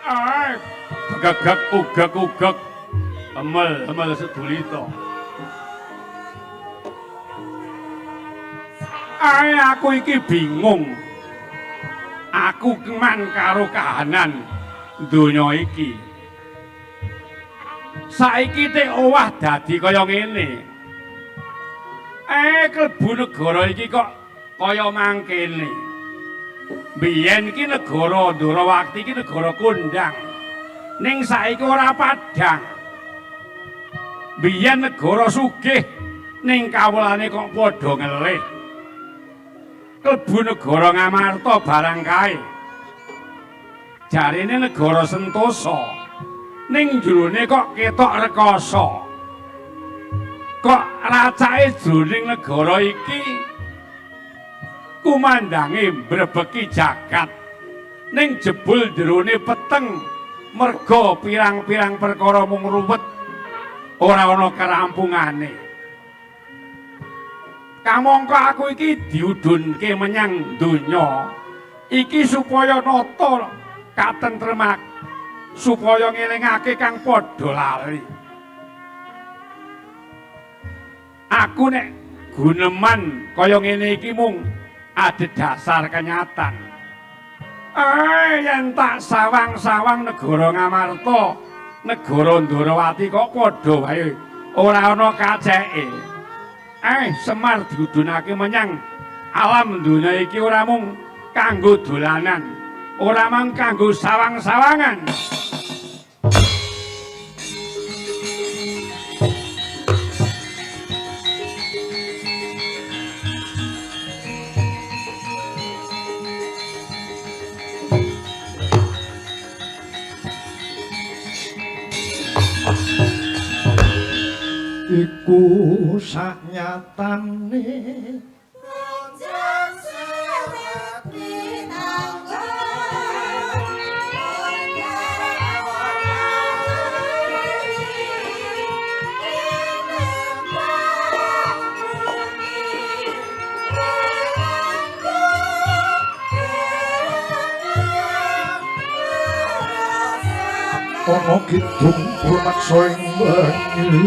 Ay, begagak ugak-ugak. Emel sedulita. Ay, aku iki bingung. Aku keman karo kahanan donya iki. Saiki teh owah dadi kaya ngene. Klebu negara iki kok kaya mangkene. Biyen iki negara Ndarawakti iki negara kondang. Ning saiki ora padhang. Biyen negara sugih ning kawulane kok padha ngelih. Klebu negara Ngamarta barang kae. Jarine negara Sentosa. Ning jerone kok ketok rekoso. Kok racake jroning negara iki kumandange mbrebeki jagat. Ning jebul jerone peteng merga pirang-pirang perkara mung ruwet ora ana kerampungane. Kamangka aku iki diudhunke menyang donya iki supaya nata katentremak, supaya ngelingake kang padha lali. Aku nek guneman kaya ngene iki mung adhedhasar kenyataan. Yen tak sawang-sawang negara Ngamarta, negara Ndarawati kok padha wae ora ana kaceke. Semar diudhunake menyang alam donya iki ora mung kanggo dolanan, ora mung kanggo sawang-sawangan. Iku saknyatane Munjang sewet pinangga ana kidung purmaksa ing banyu.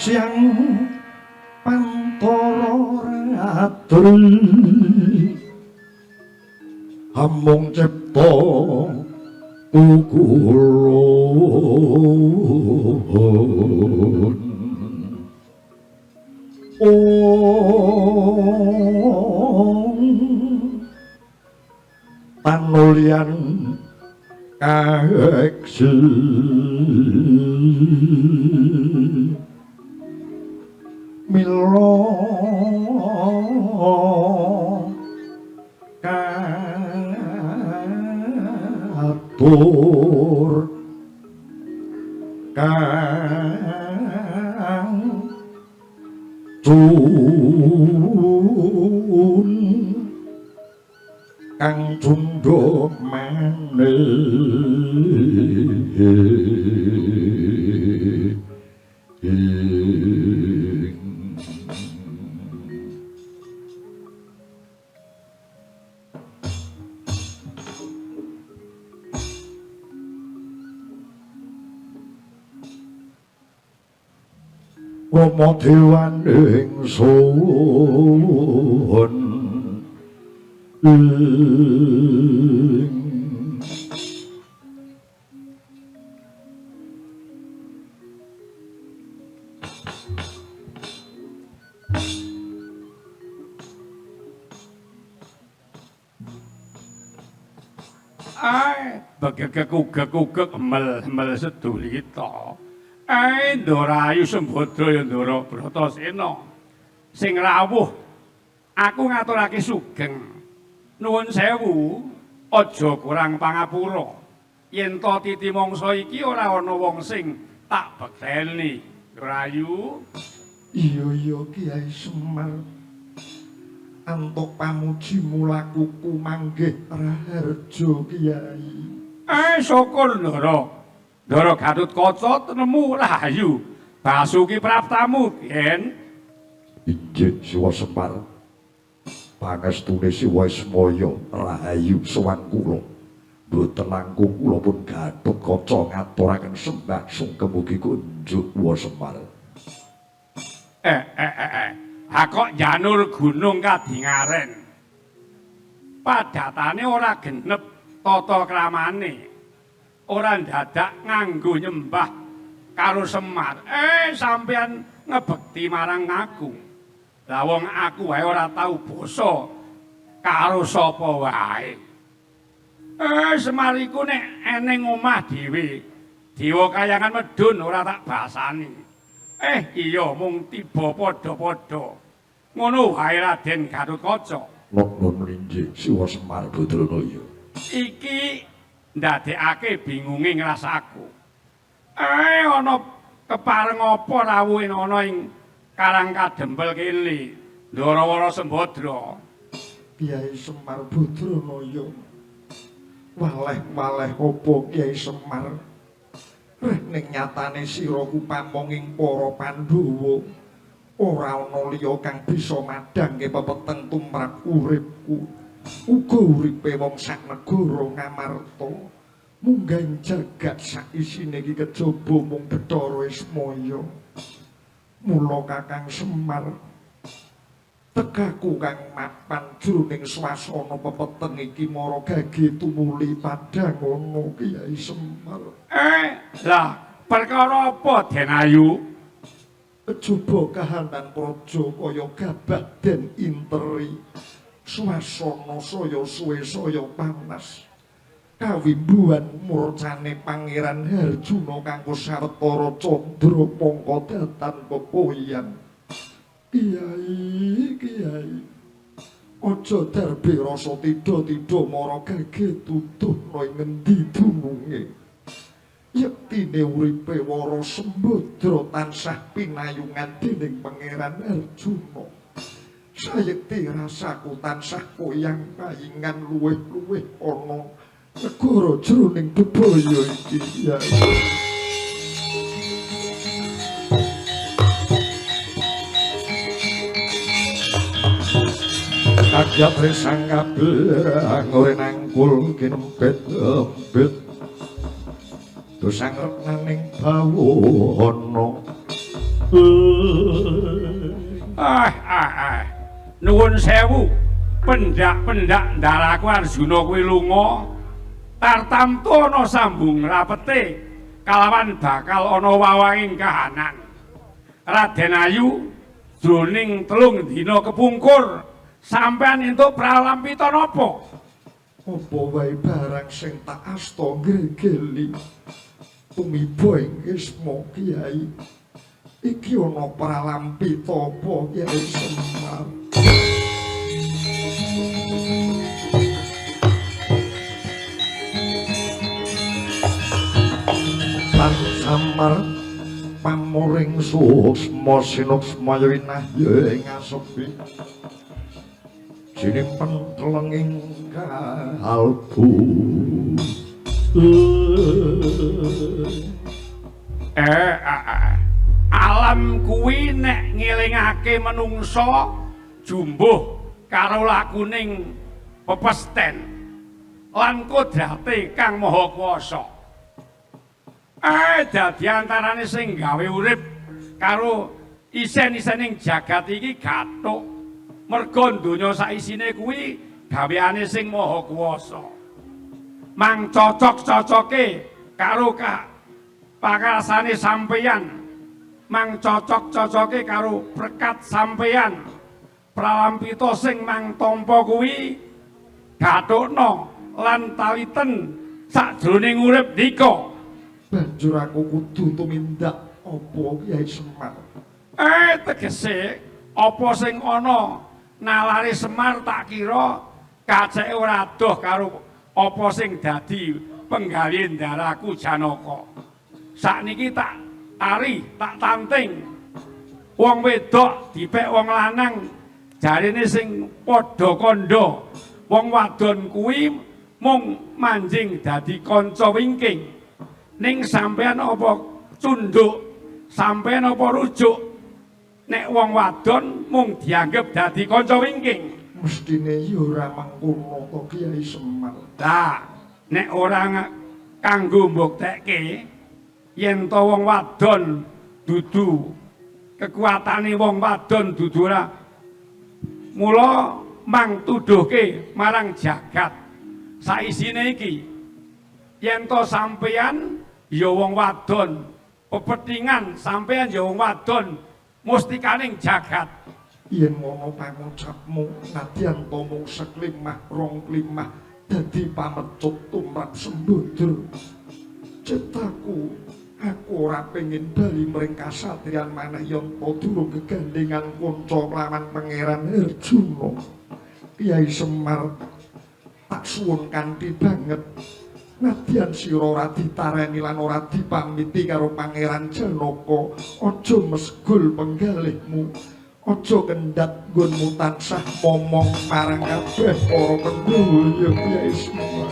Siang pantara ratul hamung cipta ukulun panulian kaeksi milo katur kang tun kang tundho Rama dewan ingsun begegek-ugek emel sedulita. Ndarayu Sembadra ya Ndara Bratasena. Sing rawuh aku ngaturake sugeng. Nuwun sewu, aja kurang pangapura. Yen to titi mangsa iki ora ana wong sing tak bekteni. Ndarayu. Iya Kiai Semar. Antuk pamuji mulakuku manggih raharja Kiai. Syukur Ndara. Ndara Gatotkaca tenemu rahayu. Basuki praptamu, Yen. Injih Siwa Semar. Pangestune Siwa Ismaya rahayu sowan kula. Mboten langkung kula pun Gatotkaca ngaturaken sembah sungkem ugi kunjuk Wa Semar. Ha kok janur gunung kadingaren. Padatane ora genep tata kramane. Ora dadak nganggo nyembah karo Semar. Sampeyan ngebekti marang aku. Lah wong aku wae ora tau basa karo sapa wae. Semar iku nek eneng omah dhewe, dewa kayangan medun ora tak basani. Iya mung tiba padha-padha. Ngono wae Raden Gatotkaca. Nuwun injih Siwa Semar Badranaya. Iki ndadekake bingunge ngrasaku. Ana kepareng apa rawuhe ana ing Karang Kadempel kene, Ndarawara Sembadra. Kiai Semar Badranaya. Waleh-waleh apa Kiai Semar? Reh ning nyatane sira ku pamonging para Pandhawa. Ora ana liya kang bisa madhangke pepeteng tumrap uripku. Uga uripe wong sak negara Ngamarta. Munggah jagat sak isine iki kejaba mung Bathara Ismaya. Mula Kakang Semar tekaku kang mapan jroning swasana pepeteng iki mara gage tumuli padhang ana Kiai Semar. Lah perkara apa Den Ayu? Kejaba kahanan praja kaya gabah den interi. Swasana saya suwe saya panas. Kawimbuhan murcane Pangeran Harjuna kanggo sawetara candra mangka datan pepoyan. Kiai, aja darbe rasa tida-tida mara gage tutuhna ing ngendi dununge. Yektine uripe Wara Sembadra tansah pinayungan dening Pangeran Arjuna. Sayekti rasaku tansah koyang kayingan luwih-luwih ana negara jroning bebaya iki ya. Kagyat resang kabeh angore nangkul kinempet-empet. Dosang reknaning bawana. Nuwun sewu, pendak-pendak ndaraku Arjuna kuwi lunga. Tartamtu ana sambung rapete kalawan bakal ana wawanging kahanan. Raden Ayu jroning 3 dina kepungkur sampean entuk pralampita napa? Apa wae barang sing tak asta gregeli. Tumiba ing Isma Kiai. Iki ana pralampita apa Kiai Semar? Lan Semar pamuring susma sinuksma winahya ing asepi. Sinimpen telenging kalbu. Alam kuwi nek ngelingake menungsa jumbuh karo lakuning pepesten lan kodrate Kang Maha Kuwasa. Dadi antarane sing gawe urip karo isen-isening jagat iki gathuk. Merga donya sak isine kuwi gaweane sing Maha Kuwasa. Mang cocok-cocoke karo pakarasane sampeyan. Mang cocok-cocoke karo berkat sampeyan. Pralampita sing mang tampa kuwi gathukna lan tawiten sajroning urip nika. Banjur aku kudu tumindak apa Kyai Semar? Tegese apa sing ana nalari Semar tak kira kaceke ora adoh karo apa sing dadi penggalih ndaraku Janaka. Sakniki tak tari, tak tanting. Wong wedok dipek wong lanang jarine sing padha kandha. Wong wadon kuwi mung manjing dadi kanca wingking. Ning sampean apa cunduk, sampean apa rujuk? Nek wong wadon mung dianggep dadi kanca wingking. Mestine ya ora mangkono to Kyai Semar. Lah, nek ora kanggo mbuktekke yen to wong wadon dudu kekuatane wong wadon dudu ora mula mang tuduhke marang jagat saisine iki yen to sampeyan ya wong wadon pepethingan sampeyan ya wong wadon mustikaning jagat Yen ngono pangucapmu nadyan to mung seklimah rong klimah dadi pamecut tumrap Sembodra. Cetaku aku ora pengin bali mring kasatriyan maneh yen to durung gegandengan kanca lawan Pangeran Arjuna. Kyai Semar tak suwun kanthi banget nadyan sira ora ditareni lan ora dipamiti karo Pangeran Janaka, aja mesgul penggalihmu, aja kendhat nggonmu tansah momong marang kabeh para penduduk Kyai Semar.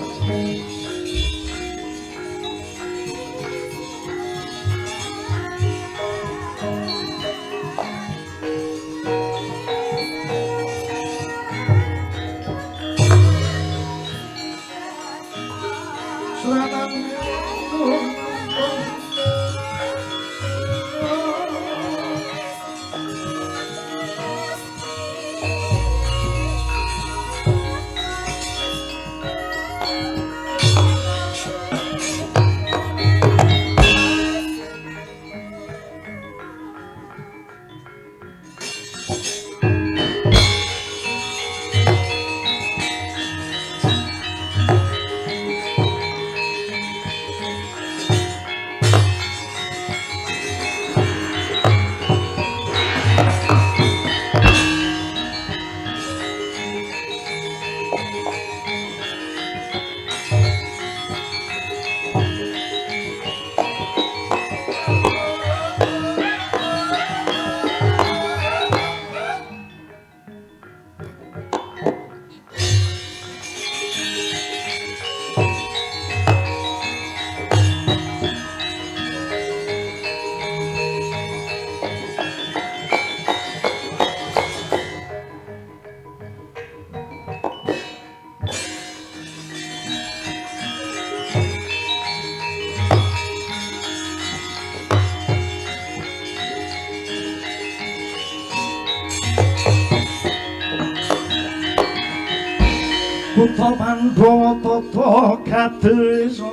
Putra Pandhawa tata kadesa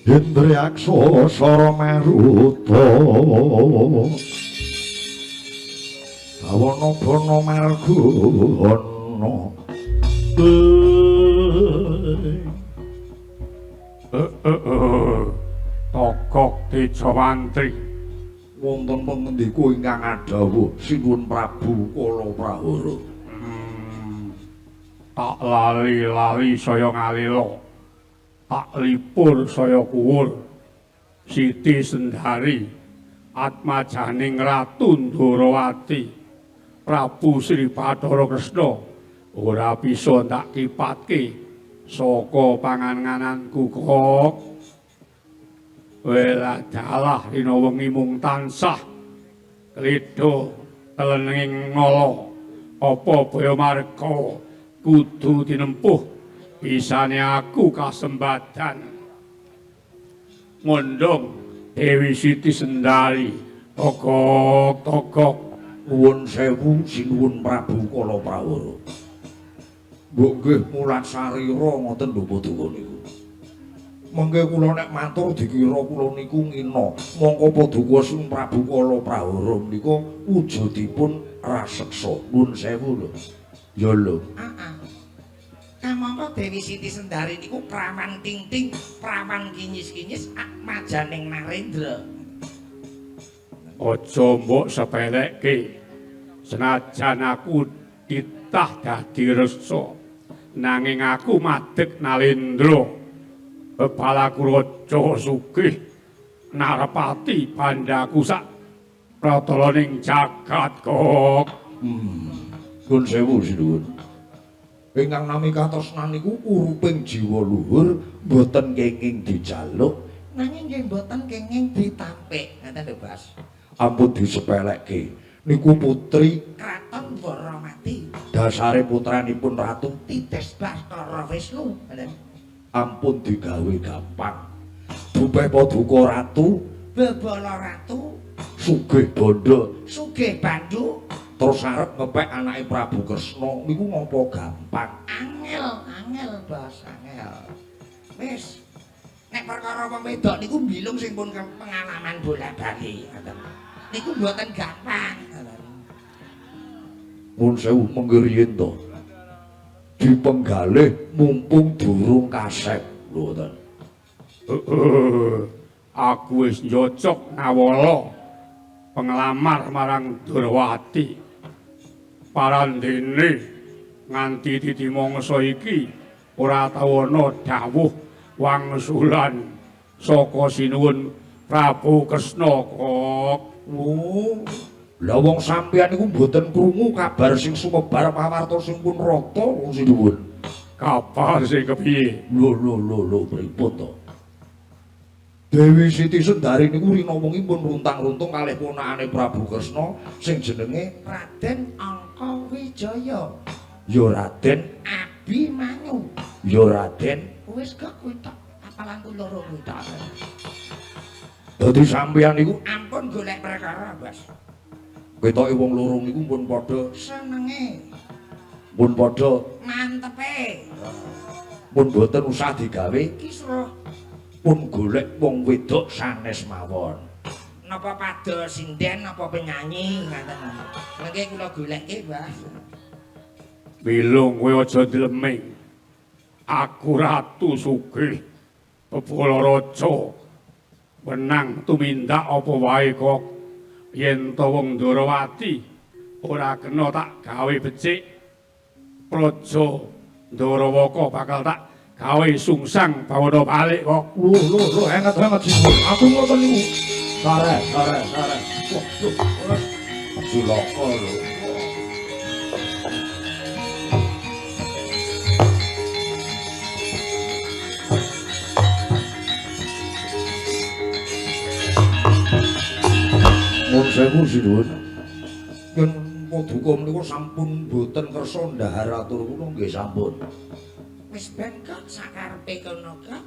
Indriaksa Sara Maruta Awana Bana Margana Togok Tejawantri wonten pangandika ingkang adhawuh Sinuwun Prabu Kala Prahara. Tak lali-lali saya ngalila, tak lipur saya kuwur. Siti Sendari, atmajaning Ratu Ndorowati, Prabu Sri Bathara Kresna ora bisa tak kipatke saka pangangananku kok. Weladalah dina wengi mung tansah klidha telenenging ngala apa baya marga kudu dinempuh bisane aku kasembadan ngondong Dewi Siti Sendari togok nuwun sewu Sinuwun Prabu Kala Prahara. Mbok nggih mulat sarira ngoten ndapa-ndapa niku. Mengke kula nek matur dikira kula niku ngina, mongko paduka Sinuwun Prabu Kala Prahara menika wujudipun raseksa. Nuwun sewu lho. Ya lho. Kamangka Dewi Siti Sendari niku prawan ting-ting, prawan kinyis-kinyis majaning Narendra. Aja mbok sepelekke. Senajan aku titah dadi resa, nanging aku madeg Nalendra. Bebalaku raja sugih narepati pandhaku sak pratalaning jagat kok. Kun sewu sinuwun. Ingkang nami katresnan niku uruping jiwa luhur, boten kenging dijaluk, nanging nggih boten kenging ditampik. Ngaten lho, Bas. Ampun disepelekke. Niku putri Kraton Dwaramati. Dasare putranipun Ratu Titis Bathara Wisnu. Ampun digawe gampang. Bupeh Paduka Ratu, Bebala Ratu, sugih bondo, sugih bandu. Terus arep ngepek anake Prabu Kresna niku ngapa gampang? Angel, Bas, angel. Wis. Nek perkara wong wedok niku mbilung sing pun pengalaman bola-bali, ngoten. Niku mboten gampang. Mun sewu menggeriyen to. Dipenggalih mumpung durung kasep, lho ten. Aku wis njocok ngawala penglamar marang Durawati. Parandene nganti titi mangsa iki ora tau ana dawuh wangsulan saka sinuwun Prabu Kresna kok. Oh, lah wong sampeyan niku mboten krungu kabar sing sumebar pawarta sing pun rata sinuwun. Kabar sing kepiye? Lho pripun to? Dewi Siti Sendari niku rina wengi pun runtang-runtung kalih ponakane Prabu Kresna sing jenenge Raden Angkawijaya. Ya Raden Abimanyu. Ya Raden wis gak kuwi tok. Apalanku loro kuwi tok. Dadi sampeyan niku ampun golek perkara, Bas. Ketoke wong loro niku pun padha senenge. Pun padha mantepe. Pun boten usah digawe kisruh. Pun golek wong wedok sanes mawon. Napa pada sinden napa penyanyi ngaten. Mengke kula golekke, Bas. Bilung kowe aja dileming. Aku Ratu Sugih Bebala Raja. Wenang tumindak apa wae kok. Yen to wong Durawati ora kena tak gawe becik. Praja Ndarawaka bakal tak gawe sungsang bawana balik kok. Lho, hangat-hangat sih. Aku ngoten niku. Sare. Wah, cilaka lho. Mun sewu sinuwun. Yen Paduka menika sampun boten kersa ndhahar atur kula nggih sampun. Wis ben kok sakarepe kono kok.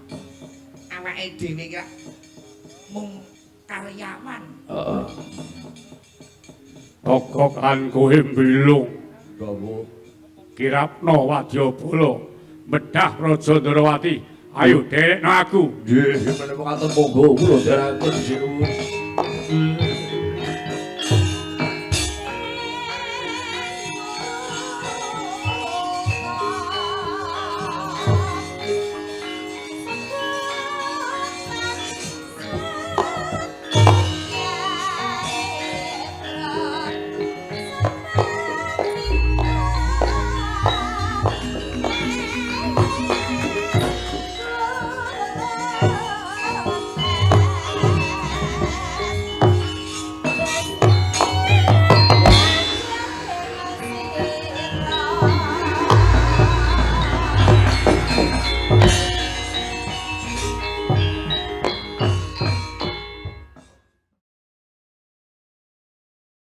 Awake dhewe kok mung karyawan. Heeh. Kok kan kowe mbilung. Gawo. Kirapna Wadyabala medhah Praja Ndarawati. Ayo derekno aku. Nggih, menawa katon monggo kula derekaken sinuwun.